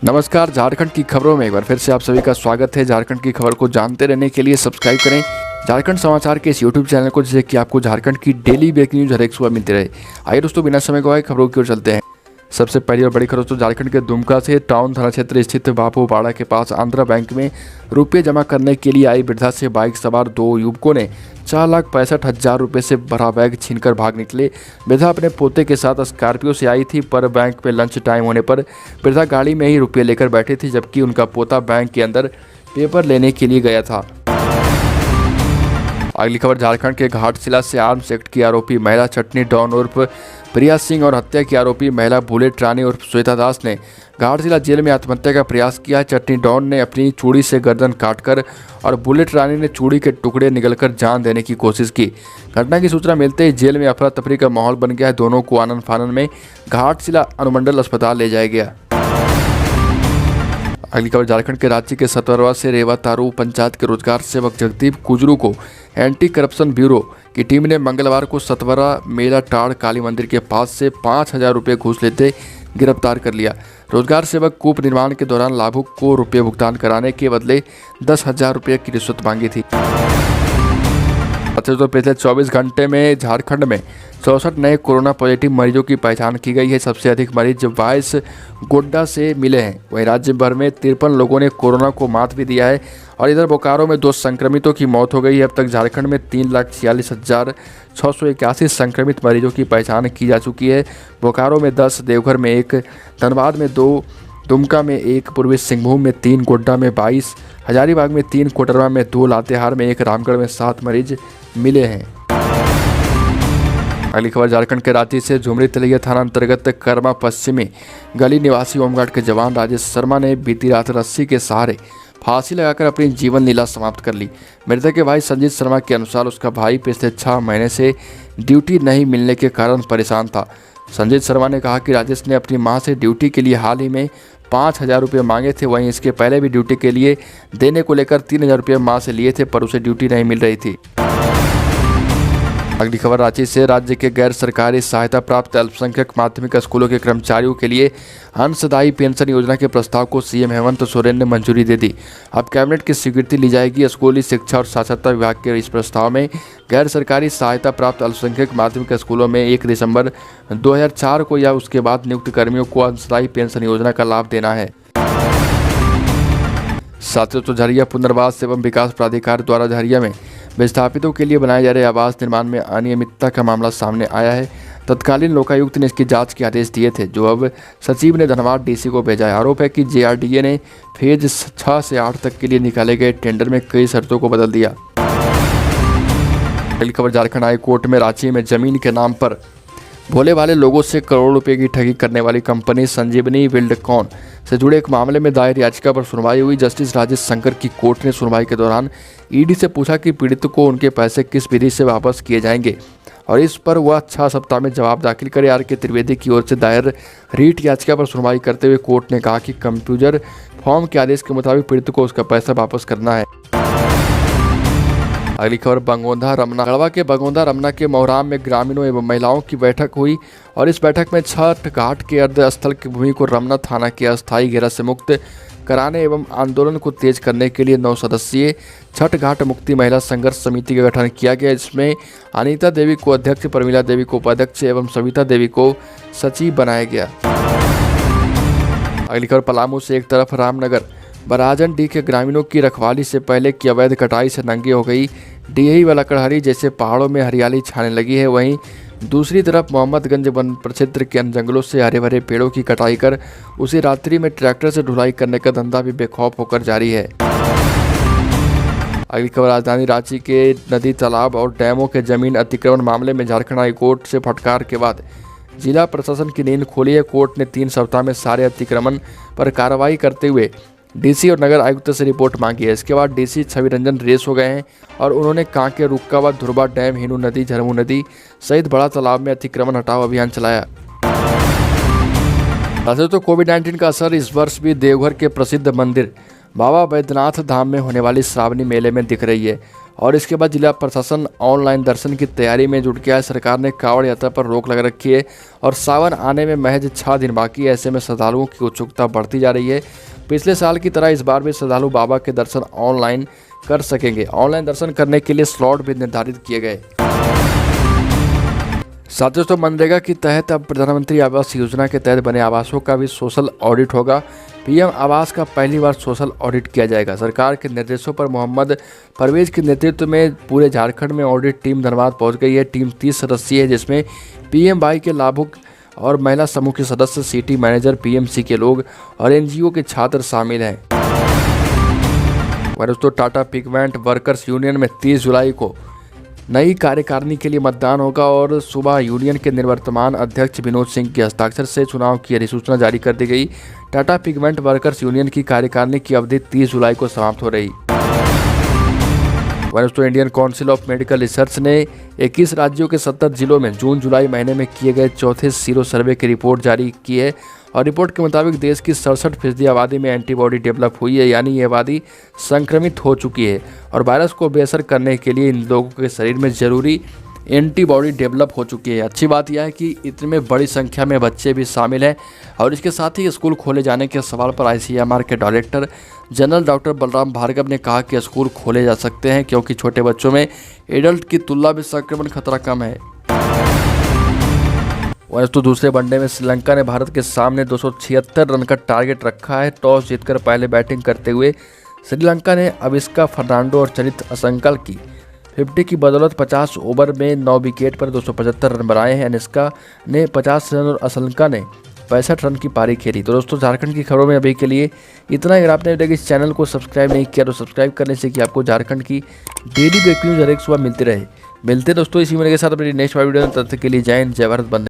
नमस्कार। झारखंड की खबरों में एक बार फिर से आप सभी का स्वागत है। झारखंड की खबर को जानते रहने के लिए सब्सक्राइब करें झारखंड समाचार के इस यूट्यूब चैनल को, जिससे कि आपको झारखंड की डेली ब्रेकिंग न्यूज हर एक सुबह मिलती रहे। आइए दोस्तों, बिना समय गवाए खबरों की ओर चलते हैं। सबसे पहली और बड़ी खबर तो झारखंड के दुमका से टाउन थाना क्षेत्र स्थित बापूपाड़ा के पास आंध्रा बैंक में रुपये जमा करने के लिए आई वृद्धा से बाइक सवार दो युवकों ने 4,65,000 रुपये से भरा बैग छीनकर भाग निकले। वृद्धा अपने पोते के साथ स्कॉर्पियो से आई थी, पर बैंक में लंच टाइम होने पर वृद्धा गाड़ी में ही रुपये लेकर बैठी थी, जबकि उनका पोता बैंक के अंदर पेपर लेने के लिए गया था। अगली खबर झारखंड के घाटशिला से आर्म्स एक्ट की आरोपी महिला चटनी डॉन उर्फ प्रिया सिंह और हत्या की आरोपी महिला बुलेट रानी उर्फ श्वेता दास ने घाटशिला जेल में आत्महत्या का प्रयास किया। चटनी डॉन ने अपनी चूड़ी से गर्दन काटकर और बुलेट रानी ने चूड़ी के टुकड़े निगलकर जान देने की कोशिश की। घटना की सूचना मिलते ही जेल में अफरा तफरी का माहौल बन गया है। दोनों को आनन फानन में घाटशिला अनुमंडल अस्पताल ले जाया गया। अगली खबर झारखंड के रांची के सतवरवा से रेवा तारू पंचायत के रोजगार सेवक जगदीप कुजरू को एंटी करप्शन ब्यूरो की टीम ने मंगलवार को सतवरा मेला टाड़ काली मंदिर के पास से 5,000 रुपये घूस लेते गिरफ्तार कर लिया। रोजगार सेवक कूप निर्माण के दौरान लाभुक को रुपये भुगतान कराने के बदले 10,000 रुपये की रिश्वत मांगी थी। तो पिछले 24 घंटे में झारखंड में 64 नए कोरोना पॉजिटिव मरीजों की पहचान की गई है। सबसे अधिक मरीज 22 गोड्डा से मिले हैं। वहीं राज्य भर में 53 लोगों ने कोरोना को मात भी दिया है। और इधर बोकारो में 2 संक्रमितों की मौत हो गई है। अब तक झारखंड में 3,46,681 संक्रमित मरीजों की पहचान की जा चुकी है। बोकारो में 10, देवघर में 1, धनबाद में 2, दुमका में 1, पूर्वी सिंहभूम में 3, गोड्डा में 22, हजारीबाग में 3, कोडरमा में 2, लातेहार में 1, रामगढ़ में 7 मरीज मिले हैं। अगली खबर झारखंड के रांची से झुमरी तलैया थाना अंतर्गत कर्मा पश्चिमी गली निवासी होमगार्ड के जवान राजेश शर्मा ने बीती रात रस्सी के सहारे फांसी लगाकर अपनी जीवन लीला समाप्त कर ली। मृतक के भाई संजीत शर्मा के अनुसार उसका भाई पिछले 6 महीने से ड्यूटी नहीं मिलने के कारण परेशान था। संजीत शर्मा ने कहा कि राजेश ने अपनी मां से ड्यूटी के लिए हाल ही में 5,000 रुपये मांगे थे। वहीं इसके पहले भी ड्यूटी के लिए देने को लेकर 3,000 रुपये मां से लिए थे, पर उसे ड्यूटी नहीं मिल रही थी। अगली खबर रांची से राज्य के गैर सरकारी सहायता प्राप्त अल्पसंख्यक माध्यमिक स्कूलों के कर्मचारियों के लिए अंशदायी पेंशन योजना के प्रस्ताव को सीएम हेमंत सोरेन ने मंजूरी दे दी। अब कैबिनेट की स्वीकृति ली जाएगी। स्कूली शिक्षा और साक्षरता विभाग के इस प्रस्ताव में गैर सरकारी सहायता प्राप्त अल्पसंख्यक माध्यमिक स्कूलों में 1 दिसंबर 2004 को या उसके बाद नियुक्त कर्मियों को अंशदायी पेंशन योजना का लाभ देना है। साथियों, तो झरिया पुनर्वास एवं विकास प्राधिकार द्वारा झरिया में विस्थापितों के लिए बनाए जा रहे आवास निर्माण में अनियमितता का मामला सामने आया है। तत्कालीन लोकायुक्त ने इसकी जांच के आदेश दिए थे, जो अब सचिव ने धनबाद डीसी को भेजा है। आरोप है कि जेआरडीए ने फेज 6 से 8 तक के लिए निकाले गए टेंडर में कई शर्तों को बदल दिया। अगली खबर झारखंड हाई कोर्ट में रांची में जमीन के नाम पर भोले वाले लोगों से करोड़ों रुपए की ठगी करने वाली कंपनी संजीवनी बिल्डकॉन से जुड़े एक मामले में दायर याचिका पर सुनवाई हुई। जस्टिस राजेश शंकर की कोर्ट ने सुनवाई के दौरान ईडी से पूछा कि पीड़ित को उनके पैसे किस विधि से वापस किए जाएंगे, और इस पर वह 6 सप्ताह में जवाब दाखिल करे। आर.के. त्रिवेदी की ओर से दायर रीट याचिका पर सुनवाई करते हुए कोर्ट ने कहा कि कंप्यूटर फॉर्म के आदेश के मुताबिक पीड़ित को उसका पैसा वापस करना है। अगली खबर बंगोंधा रमना। गढ़वा के बंगोंधा रमना के मोहराम में ग्रामीणों एवं महिलाओं की बैठक हुई, और इस बैठक में छठ घाट के अर्धस्थल की भूमि को रमना थाना के अस्थायी घेरा से मुक्त कराने एवं आंदोलन को तेज करने के लिए 9 सदस्यीय छठ घाट मुक्ति महिला संघर्ष समिति का गठन किया गया। इसमें अनीता देवी को अध्यक्ष, प्रमिला देवी को उपाध्यक्ष एवं सविता देवी को सचिव बनाया गया। अगली खबर पलामू से एक तरफ रामनगर बराजन डी के ग्रामीणों की रखवाली से पहले की अवैध कटाई से नंगी हो गई डीही व लकड़हरी जैसे पहाड़ों में हरियाली छाने लगी है। वहीं दूसरी तरफ मोहम्मदगंज वन प्रक्षेत्र के अन्य जंगलों से हरे भरे पेड़ों की कटाई कर उसे रात्रि में ट्रैक्टर से ढुलाई करने का धंधा भी बेखौफ होकर जारी है। अगली खबर राजधानी रांची के नदी, तालाब और डैमों के जमीन अतिक्रमण मामले में झारखंड हाई कोर्ट से फटकार के बाद जिला प्रशासन की नींद खोली है। कोर्ट ने 3 सप्ताह में सारे अतिक्रमण पर कार्रवाई करते हुए डीसी और नगर आयुक्त से रिपोर्ट मांगी है। इसके बाद डीसी छवि रंजन रेस हो गए हैं और उन्होंने कांके, रुक्कावा, धुरबा डैम, हिनू नदी, झरमू नदी सहित बड़ा तालाब में अतिक्रमण हटाओ अभियान चलाया। वैसे तो कोविड-19 का असर इस वर्ष भी देवघर के प्रसिद्ध मंदिर बाबा बैद्यनाथ धाम में होने वाली श्रावणी मेले में दिख रही है। और इसके बाद जिला प्रशासन ऑनलाइन दर्शन की तैयारी में जुट गया है। सरकार ने कांवड़ यात्रा पर रोक लगा रखी है और सावन आने में महज 6 दिन बाकी है। ऐसे में श्रद्धालुओं की उत्सुकता बढ़ती जा रही है। पिछले साल की तरह इस बार भी श्रद्धालु बाबा के दर्शन ऑनलाइन कर सकेंगे। ऑनलाइन दर्शन करने के लिए स्लॉट भी निर्धारित किए गए। साथियों, दोस्तों मनरेगा के तहत अब प्रधानमंत्री आवास योजना के तहत बने आवासों का भी सोशल ऑडिट होगा। पीएम आवास का पहली बार सोशल ऑडिट किया जाएगा। सरकार के निर्देशों पर मोहम्मद परवेज के नेतृत्व में पूरे झारखंड में ऑडिट टीम धनबाद पहुंच गई है। टीम 30 सदस्यीय है, जिसमें पीएमवाई के लाभुक और महिला समूह के सदस्य, सिटी मैनेजर, पीएमसी के लोग और एनजीओ के छात्र शामिल हैं। और दोस्तों टाटा पिगमेंट वर्कर्स यूनियन में 30 जुलाई को नई कार्यकारिणी के लिए मतदान होगा और सुबह यूनियन के निवर्तमान अध्यक्ष विनोद सिंह के हस्ताक्षर से चुनाव की अधिसूचना जारी कर दी गई। टाटा पिगमेंट वर्कर्स यूनियन की कार्यकारिणी की अवधि 30 जुलाई को समाप्त हो रही। दोस्तों Indian council of medical research ने 21 राज्यों के 70 जिलों में जून जुलाई महीने में किए गए चौथे सीरो सर्वे की रिपोर्ट जारी की है और रिपोर्ट के मुताबिक देश की 67% आबादी में एंटीबॉडी डेवलप हुई है, यानी ये आबादी संक्रमित हो चुकी है और वायरस को बेअसर करने के लिए इन लोगों के शरीर में जरूरी एंटीबॉडी डेवलप हो चुकी है। अच्छी बात यह है कि इतने बड़ी संख्या में बच्चे भी शामिल हैं। और इसके साथ ही स्कूल खोले जाने के सवाल पर आईसीएमआर के director general doctor Balram Bhargava ने कहा कि स्कूल खोले जा सकते हैं क्योंकि छोटे बच्चों में एडल्ट की तुलना में संक्रमण खतरा कम है। वैसे तो दूसरे वनडे में श्रीलंका ने भारत के सामने 276 रन का टारगेट रखा है। टॉस जीतकर पहले बैटिंग करते हुए श्रीलंका ने अविस्का फर्नांडो और चरित असंकल की 50 की बदौलत 50 ओवर में 9 विकेट पर 275 रन बनाए हैं। अनिस्का ने 50 रन और असंकल ने 65 रन की पारी खेली। तो दोस्तों झारखंड की खबरों में अभी के लिए इतना ही। अगर आपने अभी तक इस चैनल को सब्सक्राइब नहीं किया तो सब्सक्राइब करने से कि आपको झारखंड की डेली ब्रेकिंग न्यूज हर एक सुबह मिलती रहे। मिलते दोस्तों इसी वीडियो के साथ अपनी नेक्स्ट वीडियो में। तब तक के लिए जय हिंद, जय भारत, बंदे।